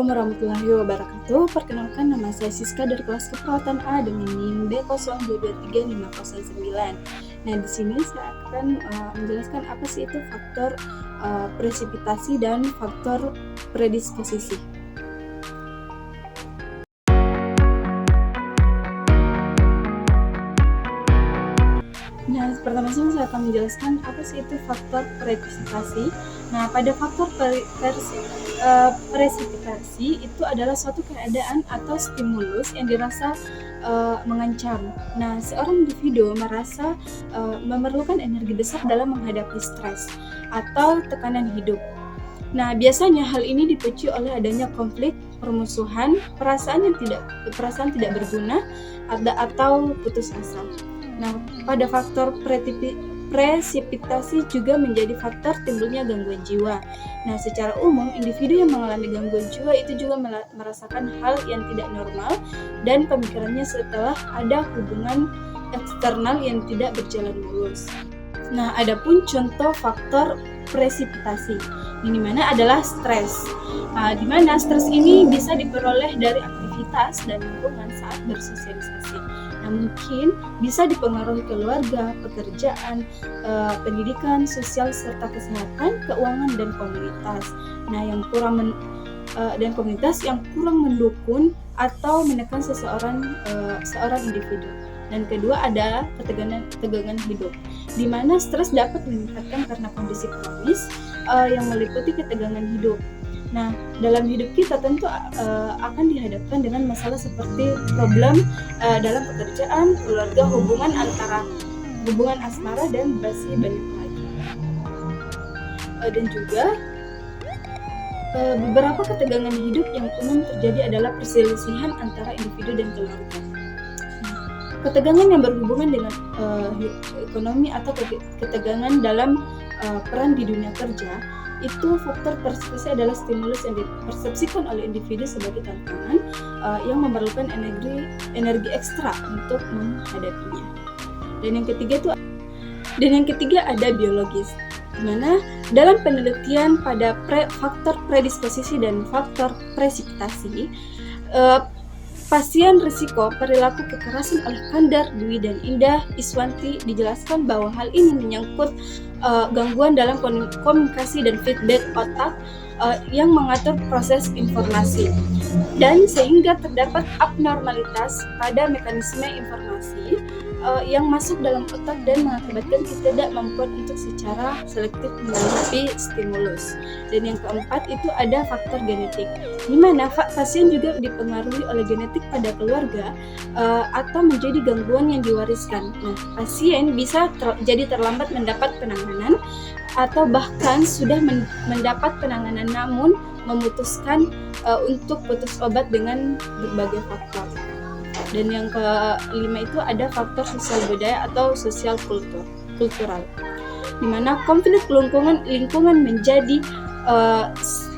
Assalamualaikum warahmatullahi wabarakatuh. Perkenalkan, nama saya Siska dari kelas keperawatan A dengan NIM D023509. Nah, di sini saya akan menjelaskan apa sih itu faktor presipitasi dan faktor predisposisi. Nah, pertama saya akan menjelaskan apa sih itu faktor presipitasi. Nah, pada faktor presipitasi itu adalah suatu keadaan atau stimulus yang dirasa mengancam. Nah, seorang individu merasa memerlukan energi besar dalam menghadapi stres atau tekanan hidup. Nah, biasanya hal ini dipicu oleh adanya konflik, permusuhan, perasaan tidak berguna, atau putus asa. Nah, pada faktor presipitasi juga menjadi faktor timbulnya gangguan jiwa. Nah, secara umum, individu yang mengalami gangguan jiwa itu juga merasakan hal yang tidak normal dan pemikirannya setelah ada hubungan eksternal yang tidak berjalan mulus. Nah, adapun contoh faktor presipitasi, ini mana adalah stres. Nah, di mana stres ini bisa diperoleh dari aktivitas dan lingkungan saat bersosialisasi. Nah, mungkin bisa dipengaruhi keluarga, pekerjaan, pendidikan, sosial serta kesehatan, keuangan dan komunitas. Nah, dan komunitas yang kurang mendukung atau menekan seorang individu. Dan kedua ada ketegangan hidup, di mana stres dapat meningkatkan karena kondisi kronis yang meliputi ketegangan hidup. Nah, dalam hidup kita tentu akan dihadapkan dengan masalah seperti problem dalam pekerjaan, keluarga, hubungan asmara, dan masih banyak lagi. Dan juga beberapa ketegangan hidup yang umum terjadi adalah perselisihan antara individu dan keluarga. Ketegangan yang berhubungan dengan ekonomi atau ketegangan dalam peran di dunia kerja, itu faktor presipitasi adalah stimulus yang dipersepsikan oleh individu sebagai tantangan yang memerlukan energi ekstra untuk menghadapinya. Dan yang ketiga ada biologis, di mana dalam penelitian pada faktor predisposisi dan faktor presipitasi, pasien risiko perilaku kekerasan oleh Kandar, Dwi, dan Indah Iswanti dijelaskan bahwa hal ini menyangkut gangguan dalam komunikasi dan feedback otak yang mengatur proses informasi, dan sehingga terdapat abnormalitas pada mekanisme informasi yang masuk dalam otak dan mengakibatkan ketidakmampuan untuk secara selektif menanggapi stimulus. Dan yang keempat itu ada faktor genetik, di mana pasien juga dipengaruhi oleh genetik pada keluarga atau menjadi gangguan yang diwariskan. Nah, pasien bisa jadi terlambat mendapat penanganan atau bahkan sudah mendapat penanganan namun memutuskan untuk putus obat dengan berbagai faktor. Dan yang kelima itu ada faktor sosial budaya atau sosial kultural, di mana konflik lingkungan menjadi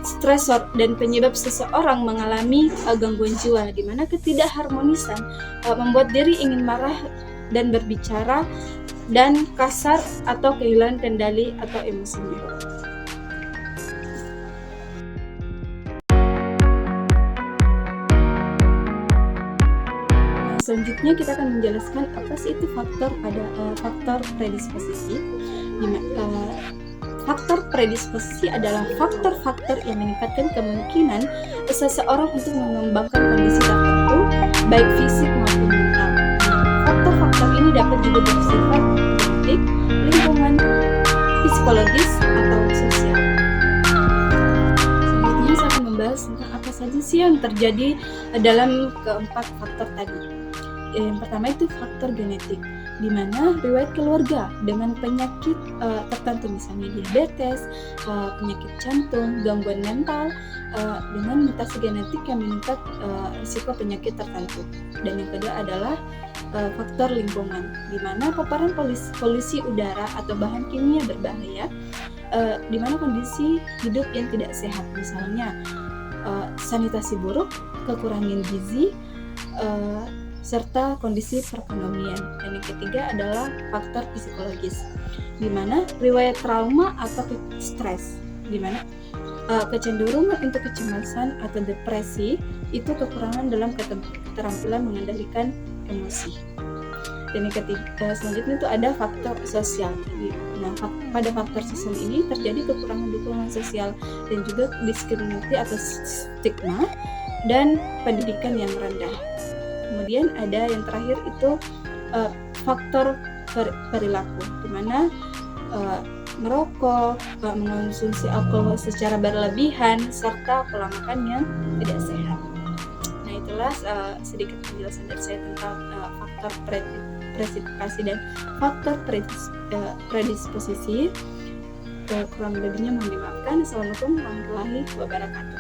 stresor dan penyebab seseorang mengalami gangguan jiwa, di mana ketidakharmonisan membuat diri ingin marah dan berbicara dan kasar atau kehilangan kendali atau emosinya. Selanjutnya kita akan menjelaskan apa sih itu faktor predisposisi. Faktor predisposisi adalah faktor-faktor yang meningkatkan kemungkinan seseorang untuk mengembangkan kondisi tertentu, baik fisik maupun mental. Faktor-faktor ini dapat juga bersifat genetik, lingkungan, psikologis, atau sosial. Selanjutnya saya akan membahas tentang apa saja sih yang terjadi dalam keempat faktor tadi. Yang pertama itu faktor genetik, di mana riwayat keluarga dengan penyakit tertentu, misalnya diabetes, penyakit jantung, gangguan mental, dengan mutasi genetik yang meningkat risiko penyakit tertentu. Dan yang kedua adalah faktor lingkungan, di mana paparan polusi udara atau bahan kimia berbahaya, di mana kondisi hidup yang tidak sehat, misalnya sanitasi buruk, kekurangan gizi, serta kondisi perekonomian. Dan yang ketiga adalah faktor psikologis, di mana riwayat trauma atau stres, di mana Kecenderungan untuk kecemasan atau depresi itu kekurangan dalam keterampilan mengendalikan emosi. Dan yang ketiga selanjutnya itu ada faktor sosial. Nah, pada faktor sosial ini terjadi kekurangan dukungan sosial dan juga diskriminasi atau stigma dan pendidikan yang rendah. Kemudian ada yang terakhir itu faktor perilaku, di mana merokok, mengonsumsi alkohol secara berlebihan, serta pola makan yang tidak sehat. Nah, itulah sedikit penjelasan dari saya tentang faktor presipitasi dan faktor predisposisi. Kurang lebihnya mohon dimaafkan. Assalamualaikum warahmatullahi wabarakatuh.